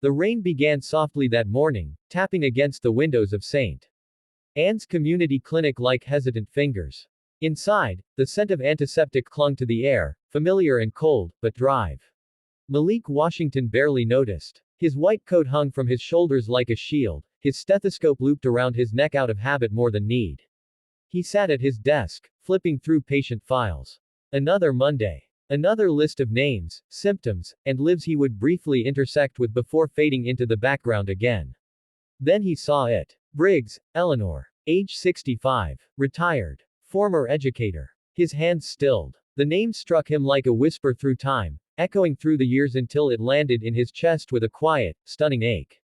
The rain began softly that morning, tapping against the windows of St. Anne's Community Clinic like hesitant fingers. Inside, the scent of antiseptic clung to the air, familiar and cold, but dry. Malik Washington barely noticed. His white coat hung from his shoulders like a shield, his stethoscope looped around his neck out of habit more than need. He sat at his desk, flipping through patient files. Another Monday. Another list of names, symptoms, and lives he would briefly intersect with before fading into the background again. Then he saw it. Briggs, Eleanor. Age 65. Retired. Former educator. His hands stilled. The name struck him like a whisper through time, echoing through the years until it landed in his chest with a quiet, stunning ache.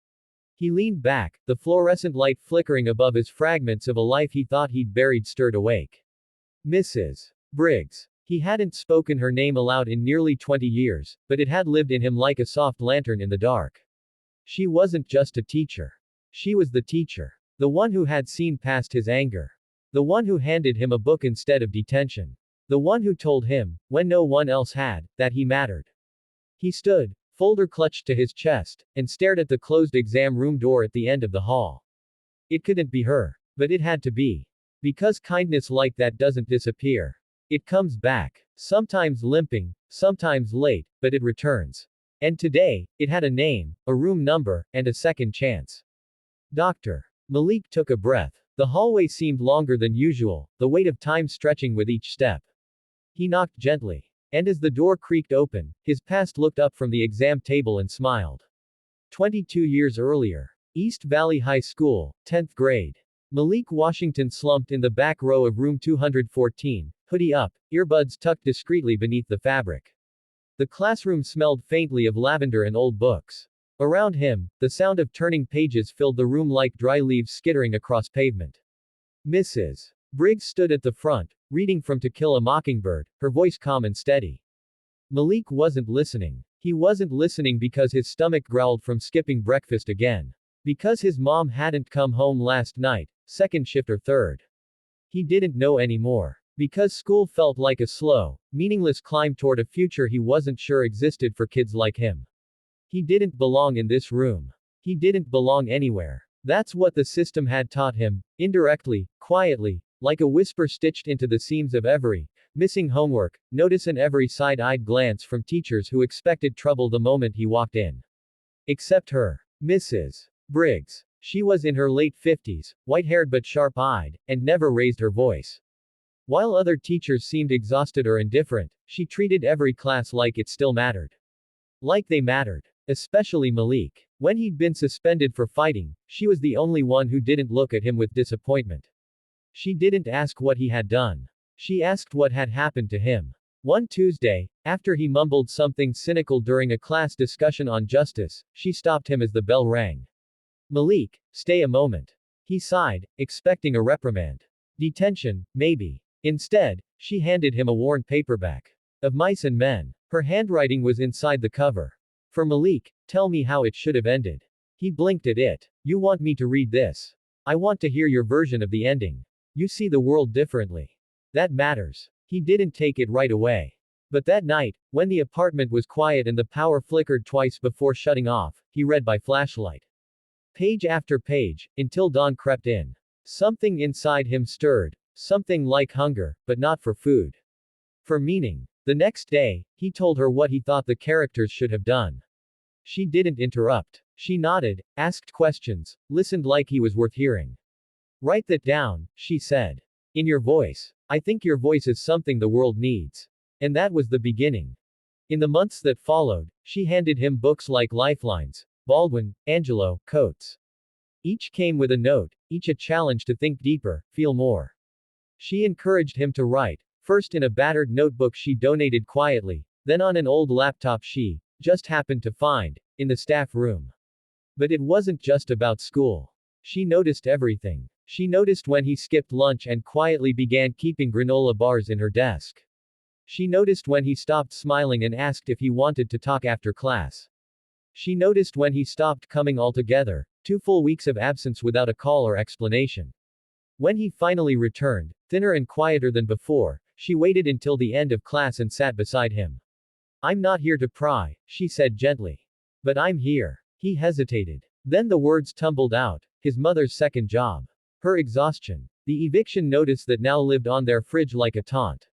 He leaned back, the fluorescent light flickering above his fragments of a life he thought he'd buried stirred awake. Mrs. Briggs. He hadn't spoken her name aloud in nearly 20 years, but it had lived in him like a soft lantern in the dark. She wasn't just a teacher. She was the teacher. The one who had seen past his anger. The one who handed him a book instead of detention. The one who told him, when no one else had, that he mattered. He stood, folder clutched to his chest, and stared at the closed exam room door at the end of the hall. It couldn't be her. But it had to be. Because kindness like that doesn't disappear. It comes back. Sometimes limping, sometimes late, but it returns. And today, it had a name, a room number, and a second chance. Doctor. Malik took a breath. The hallway seemed longer than usual, the weight of time stretching with each step. He knocked gently. And as the door creaked open, his past looked up from the exam table and smiled. 22 years earlier. East Valley High School, 10th grade. Malik Washington slumped in the back row of room 214, hoodie up, earbuds tucked discreetly beneath the fabric. The classroom smelled faintly of lavender and old books. Around him, the sound of turning pages filled the room like dry leaves skittering across pavement. Mrs. Briggs stood at the front, reading from To Kill a Mockingbird, her voice calm and steady. Malik wasn't listening. He wasn't listening because his stomach growled from skipping breakfast again. Because his mom hadn't come home last night, second shift or third. He didn't know anymore. Because school felt like a slow, meaningless climb toward a future he wasn't sure existed for kids like him. He didn't belong in this room. He didn't belong anywhere. That's what the system had taught him, indirectly, quietly, like a whisper stitched into the seams of every missing homework, notice and every side-eyed glance from teachers who expected trouble the moment he walked in. Except her. Mrs. Briggs. She was in her late 50s, white-haired but sharp-eyed, and never raised her voice. While other teachers seemed exhausted or indifferent, she treated every class like it still mattered. Like they mattered. Especially Malik. When he'd been suspended for fighting, she was the only one who didn't look at him with disappointment. She didn't ask what he had done. She asked what had happened to him. One Tuesday, after he mumbled something cynical during a class discussion on justice, she stopped him as the bell rang. Malik, stay a moment. He sighed, expecting a reprimand. Detention, maybe. Instead, she handed him a worn paperback. Of Mice and Men. Her handwriting was inside the cover. For Malik, tell me how it should have ended. He blinked at it. You want me to read this? I want to hear your version of the ending. You see the world differently. That matters. He didn't take it right away. But that night, when the apartment was quiet and the power flickered twice before shutting off, he read by flashlight. Page after page, until dawn crept in. Something inside him stirred. Something like hunger, but not for food. For meaning. The next day, he told her what he thought the characters should have done. She didn't interrupt. She nodded, asked questions, listened like he was worth hearing. Write that down, she said. In your voice. I think your voice is something the world needs. And that was the beginning. In the months that followed, she handed him books like Lifelines, Baldwin, Angelo, Coates. Each came with a note, each a challenge to think deeper, feel more. She encouraged him to write, first in a battered notebook she donated quietly, then on an old laptop she just happened to find in the staff room. But it wasn't just about school. She noticed everything. She noticed when he skipped lunch and quietly began keeping granola bars in her desk. She noticed when he stopped smiling and asked if he wanted to talk after class. She noticed when he stopped coming altogether, 2 full weeks of absence without a call or explanation. When he finally returned, thinner and quieter than before, she waited until the end of class and sat beside him. I'm not here to pry, she said gently. But I'm here. He hesitated. Then the words tumbled out. His mother's second job. Her exhaustion. The eviction notice that now lived on their fridge like a taunt.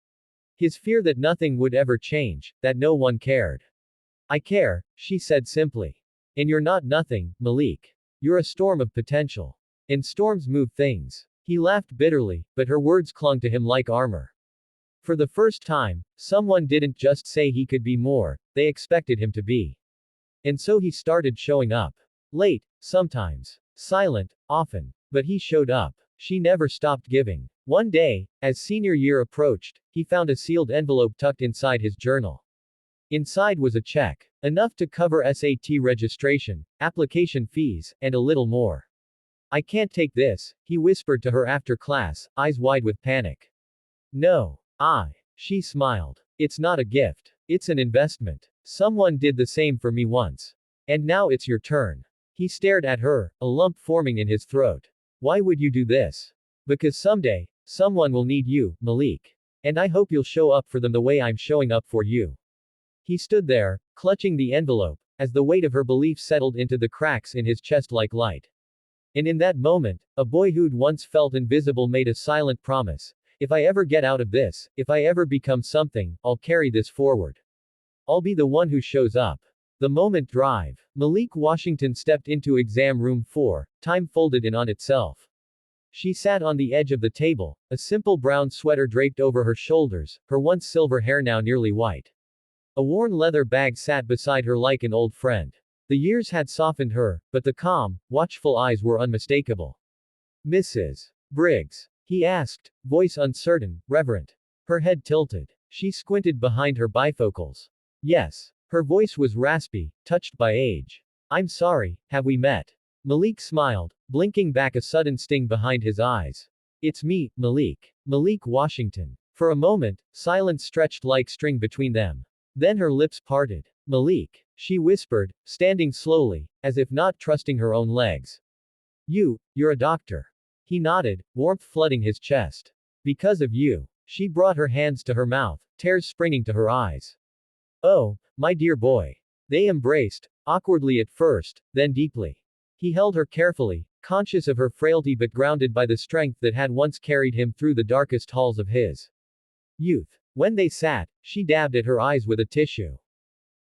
His fear that nothing would ever change, that no one cared. I care, she said simply. And you're not nothing, Malik. You're a storm of potential. And storms move things. He laughed bitterly, but her words clung to him like armor. For the first time, someone didn't just say he could be more, they expected him to be. And so he started showing up. Late, sometimes. Silent, often. But he showed up. She never stopped giving. One day, as senior year approached, he found a sealed envelope tucked inside his journal. Inside was a check. Enough to cover SAT registration, application fees, and a little more. I can't take this, he whispered to her after class, eyes wide with panic. No. She smiled. It's not a gift. It's an investment. Someone did the same for me once. And now it's your turn. He stared at her, a lump forming in his throat. Why would you do this? Because someday, someone will need you, Malik. And I hope you'll show up for them the way I'm showing up for you. He stood there, clutching the envelope, as the weight of her belief settled into the cracks in his chest like light. And in that moment, a boy who'd once felt invisible made a silent promise. If I ever get out of this, if I ever become something, I'll carry this forward. I'll be the one who shows up. The moment drive. Malik Washington stepped into exam room 4, time folded in on itself. She sat on the edge of the table, a simple brown sweater draped over her shoulders, her once silver hair now nearly white. A worn leather bag sat beside her like an old friend. The years had softened her, but the calm, watchful eyes were unmistakable. Mrs. Briggs? He asked, voice uncertain, reverent. Her head tilted. She squinted behind her bifocals. Yes. Her voice was raspy, touched by age. I'm sorry, have we met? Malik smiled, blinking back a sudden sting behind his eyes. It's me, Malik. Malik Washington. For a moment, silence stretched like string between them. Then her lips parted. Malik, she whispered, standing slowly, as if not trusting her own legs. You're a doctor. He nodded, warmth flooding his chest. Because of you. She brought her hands to her mouth, tears springing to her eyes. Oh, my dear boy. They embraced, awkwardly at first, then deeply. He held her carefully, conscious of her frailty but grounded by the strength that had once carried him through the darkest halls of his youth. When they sat, she dabbed at her eyes with a tissue.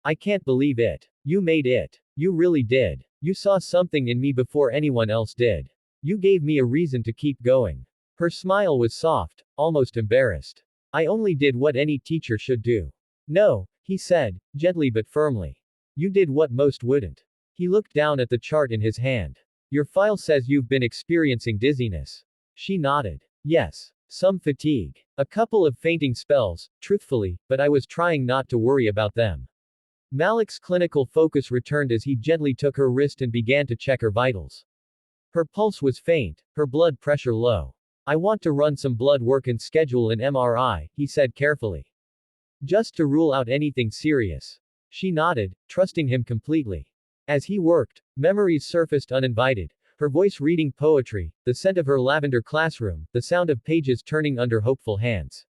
I can't believe it. You made it. You really did. You saw something in me before anyone else did. You gave me a reason to keep going. Her smile was soft, almost embarrassed. I only did what any teacher should do. No, he said, gently but firmly. You did what most wouldn't. He looked down at the chart in his hand. Your file says you've been experiencing dizziness. She nodded. Yes. Some fatigue. A couple of fainting spells, truthfully, but I was trying not to worry about them. Malik's clinical focus returned as he gently took her wrist and began to check her vitals. Her pulse was faint, her blood pressure low. I want to run some blood work and schedule an MRI, he said carefully. Just to rule out anything serious. She nodded, trusting him completely. As he worked, memories surfaced uninvited, her voice reading poetry, the scent of her lavender classroom, the sound of pages turning under hopeful hands.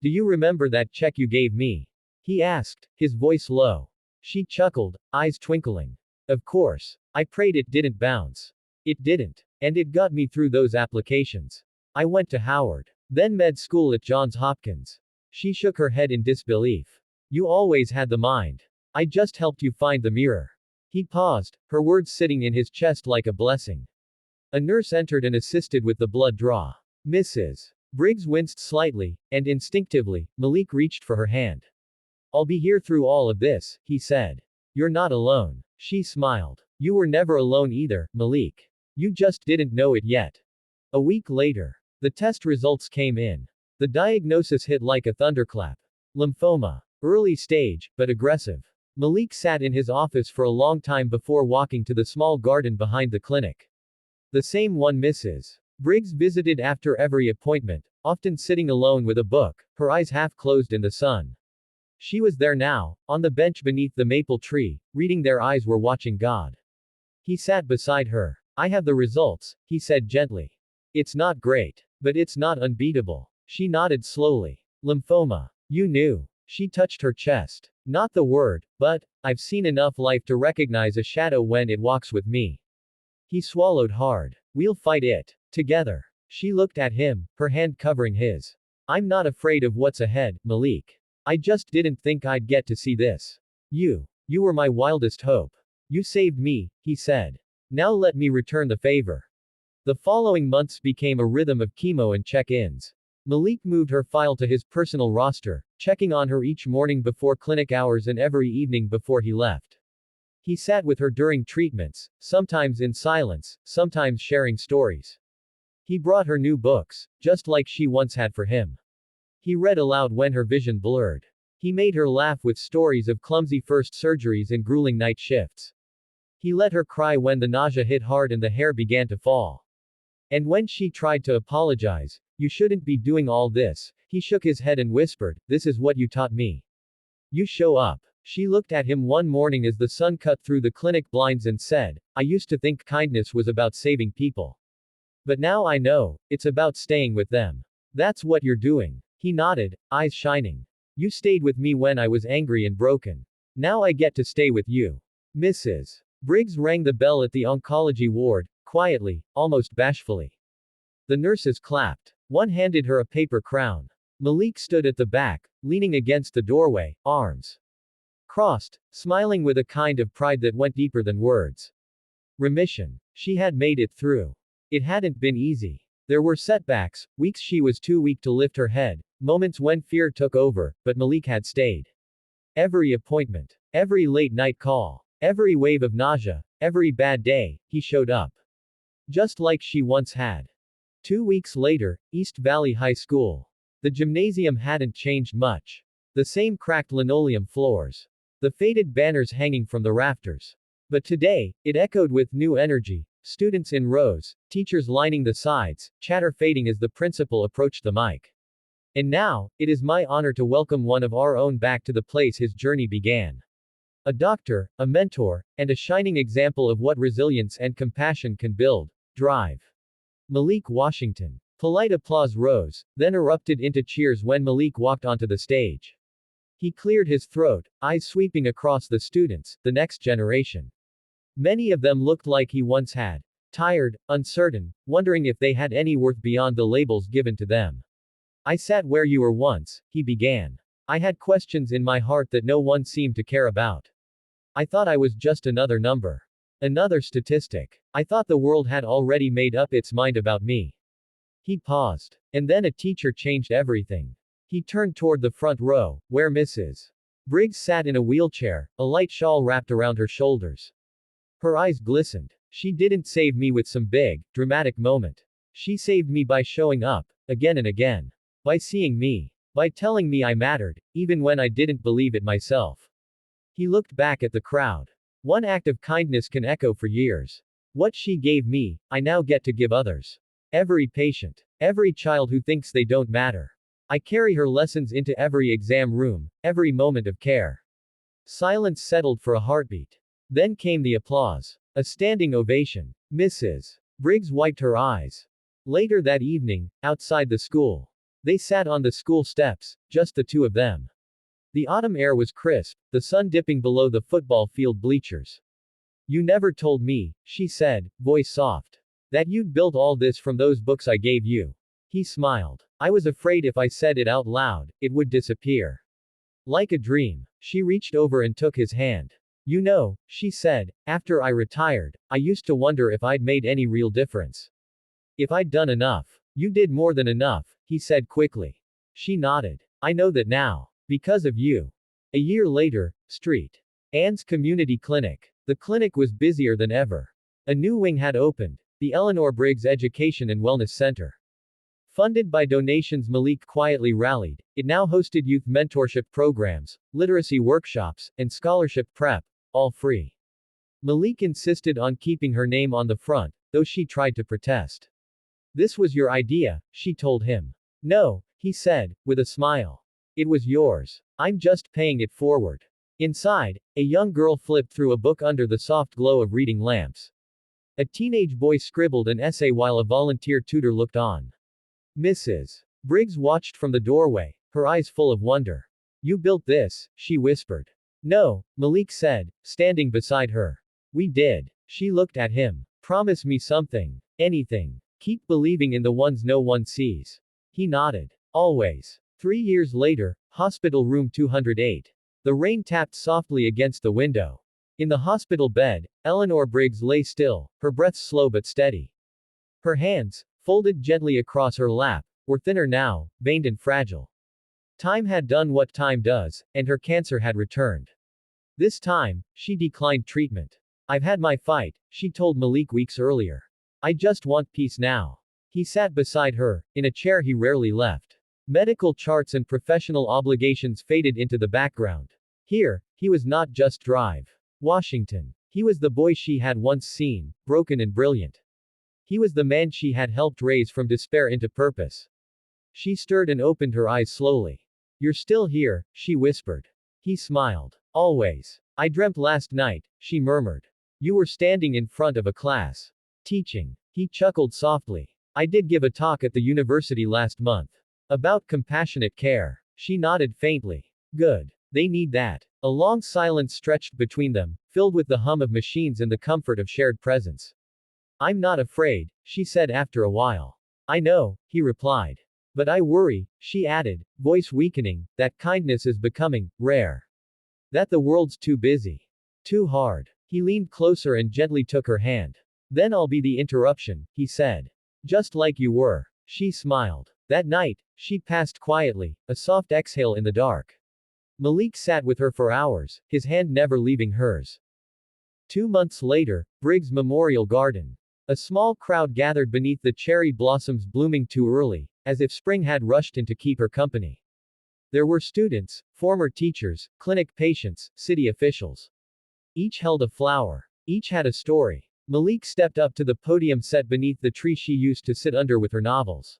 Do you remember that check you gave me? He asked, his voice low. She chuckled, eyes twinkling. Of course. I prayed it didn't bounce. It didn't. And it got me through those applications. I went to Howard. Then med school at Johns Hopkins. She shook her head in disbelief. You always had the mind. I just helped you find the mirror. He paused, her words sitting in his chest like a blessing. A nurse entered and assisted with the blood draw. Mrs. Briggs winced slightly, and instinctively, Malik reached for her hand. I'll be here through all of this, he said. You're not alone. She smiled. You were never alone either, Malik. You just didn't know it yet. A week later. The test results came in. The diagnosis hit like a thunderclap. Lymphoma. Early stage, but aggressive. Malik sat in his office for a long time before walking to the small garden behind the clinic. The same one Mrs. Briggs visited after every appointment, often sitting alone with a book, her eyes half closed in the sun. She was there now, on the bench beneath the maple tree, reading their eyes were watching God. He sat beside her. I have the results, he said gently. It's not great. But it's not unbeatable. She nodded slowly. Lymphoma. You knew. She touched her chest. Not the word, but, I've seen enough life to recognize a shadow when it walks with me. He swallowed hard. We'll fight it. Together. She looked at him, her hand covering his. I'm not afraid of what's ahead, Malik. I just didn't think I'd get to see this. You were my wildest hope. You saved me, he said. Now let me return the favor. The following months became a rhythm of chemo and check-ins. Malik moved her file to his personal roster, checking on her each morning before clinic hours and every evening before he left. He sat with her during treatments, sometimes in silence, sometimes sharing stories. He brought her new books, just like she once had for him. He read aloud when her vision blurred. He made her laugh with stories of clumsy first surgeries and grueling night shifts. He let her cry when the nausea hit hard and the hair began to fall. And when she tried to apologize, you shouldn't be doing all this, he shook his head and whispered, this is what you taught me. You show up. She looked at him one morning as the sun cut through the clinic blinds and said, I used to think kindness was about saving people. But now I know, it's about staying with them. That's what you're doing. He nodded, eyes shining. You stayed with me when I was angry and broken. Now I get to stay with you. Mrs. Briggs rang the bell at the oncology ward, quietly, almost bashfully. The nurses clapped. One handed her a paper crown. Malik stood at the back, leaning against the doorway, arms crossed, smiling with a kind of pride that went deeper than words. Remission. She had made it through. It hadn't been easy. There were setbacks, weeks she was too weak to lift her head, moments when fear took over, but Malik had stayed. Every appointment, every late night call, every wave of nausea, every bad day, he showed up. Just like she once had. 2 weeks later, East Valley High School. The gymnasium hadn't changed much. The same cracked linoleum floors. The faded banners hanging from the rafters. But today, it echoed with new energy, students in rows, teachers lining the sides, chatter fading as the principal approached the mic. And now, it is my honor to welcome one of our own back to the place his journey began. A doctor, a mentor, and a shining example of what resilience and compassion can build. Drive. Malik Washington. Polite applause rose, then erupted into cheers when Malik walked onto the stage. He cleared his throat, eyes sweeping across the students, the next generation. Many of them looked like he once had. Tired, uncertain, wondering if they had any worth beyond the labels given to them. I sat where you were once, he began. I had questions in my heart that no one seemed to care about. I thought I was just another number. Another statistic. I thought the world had already made up its mind about me. He paused. And then a teacher changed everything. He turned toward the front row, where Mrs. Briggs sat in a wheelchair, a light shawl wrapped around her shoulders. Her eyes glistened. She didn't save me with some big, dramatic moment. She saved me by showing up, again and again. By seeing me. By telling me I mattered, even when I didn't believe it myself. He looked back at the crowd. One act of kindness can echo for years. What she gave me, I now get to give others. Every patient. Every child who thinks they don't matter. I carry her lessons into every exam room, every moment of care. Silence settled for a heartbeat. Then came the applause. A standing ovation. Mrs. Briggs wiped her eyes. Later that evening, outside the school. They sat on the school steps, just the two of them. The autumn air was crisp, the sun dipping below the football field bleachers. You never told me, she said, voice soft, that you'd built all this from those books I gave you. He smiled. I was afraid if I said it out loud, it would disappear. Like a dream. She reached over and took his hand. You know, she said, after I retired, I used to wonder if I'd made any real difference. If I'd done enough. You did more than enough, he said quickly. She nodded. I know that now. Because of you. A year later, St. Anne's Community Clinic. The clinic was busier than ever. A new wing had opened, the Eleanor Briggs Education and Wellness Center. Funded by donations Malik quietly rallied, it now hosted youth mentorship programs, literacy workshops, and scholarship prep, all free. Malik insisted on keeping her name on the front, though she tried to protest. This was your idea, she told him. No, he said, with a smile. It was yours. I'm just paying it forward. Inside, a young girl flipped through a book under the soft glow of reading lamps. A teenage boy scribbled an essay while a volunteer tutor looked on. Mrs. Briggs watched from the doorway, her eyes full of wonder. You built this, she whispered. No, Malik said, standing beside her. We did. She looked at him. Promise me something. Anything. Keep believing in the ones no one sees. He nodded. Always. 3 years later, hospital room 208. The rain tapped softly against the window. In the hospital bed, Eleanor Briggs lay still, her breath slow but steady. Her hands, folded gently across her lap, were thinner now, veined and fragile. Time had done what time does, and her cancer had returned. This time, she declined treatment. I've had my fight, she told Malik weeks earlier. I just want peace now. He sat beside her, in a chair he rarely left. Medical charts and professional obligations faded into the background. Here, he was not just Drive. Washington. He was the boy she had once seen, broken and brilliant. He was the man she had helped raise from despair into purpose. She stirred and opened her eyes slowly. You're still here, she whispered. He smiled. Always. I dreamt last night, she murmured. You were standing in front of a class. Teaching. He chuckled softly. I did give a talk at the university last month. About compassionate care. She nodded faintly. Good. They need that. A long silence stretched between them, filled with the hum of machines and the comfort of shared presence. I'm not afraid, she said after a while. I know, he replied. But I worry, she added, voice weakening, that kindness is becoming rare. That the world's too busy. Too hard. He leaned closer and gently took her hand. Then I'll be the interruption, he said. Just like you were. She smiled. That night, she passed quietly, a soft exhale in the dark. Malik sat with her for hours, his hand never leaving hers. 2 months later, Briggs Memorial Garden. A small crowd gathered beneath the cherry blossoms blooming too early, as if spring had rushed in to keep her company. There were students, former teachers, clinic patients, city officials. Each held a flower. Each had a story. Malik stepped up to the podium set beneath the tree she used to sit under with her novels.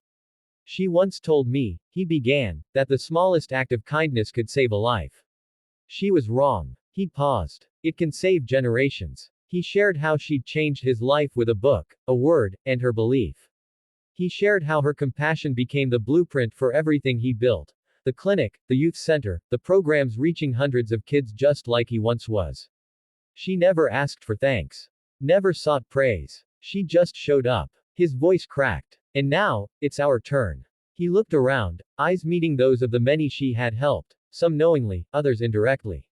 She once told me, he began, that the smallest act of kindness could save a life. She was wrong. He paused. It can save generations. He shared how she'd changed his life with a book, a word, and her belief. He shared how her compassion became the blueprint for everything he built. The clinic, the youth center, the programs reaching hundreds of kids just like he once was. She never asked for thanks. Never sought praise. She just showed up. His voice cracked. And now, it's our turn. He looked around, eyes meeting those of the many she had helped, some knowingly, others indirectly.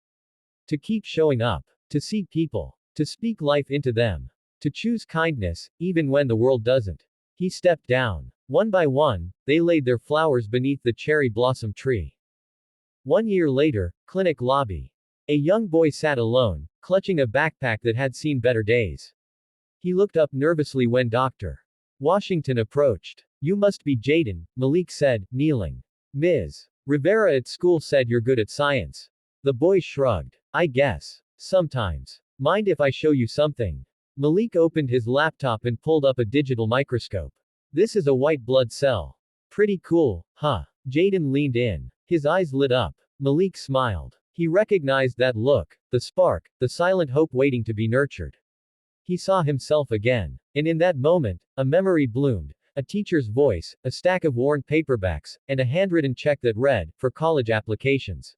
To keep showing up. To see people. To speak life into them. To choose kindness, even when the world doesn't. He stepped down. One by one, they laid their flowers beneath the cherry blossom tree. 1 year later, clinic lobby. A young boy sat alone, clutching a backpack that had seen better days. He looked up nervously when Dr. Washington approached. You must be Jaden, Malik said, kneeling. Ms. Rivera at school said you're good at science. The boy shrugged. I guess. Sometimes. Mind if I show you something? Malik opened his laptop and pulled up a digital microscope. This is a white blood cell. Pretty cool, huh? Jaden leaned in. His eyes lit up. Malik smiled. He recognized that look, the spark, the silent hope waiting to be nurtured. He saw himself again. And in that moment, a memory bloomed. A teacher's voice, a stack of worn paperbacks, and a handwritten check that read, for college applications.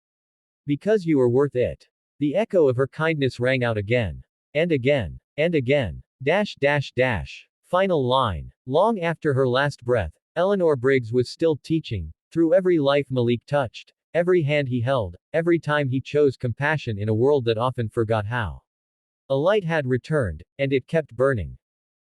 Because you are worth it. The echo of her kindness rang out again. And again. And again. Dash dash dash. Final line. Long after her last breath, Eleanor Briggs was still teaching, through every life Malik touched, every hand he held, every time he chose compassion in a world that often forgot how. A light had returned, and it kept burning.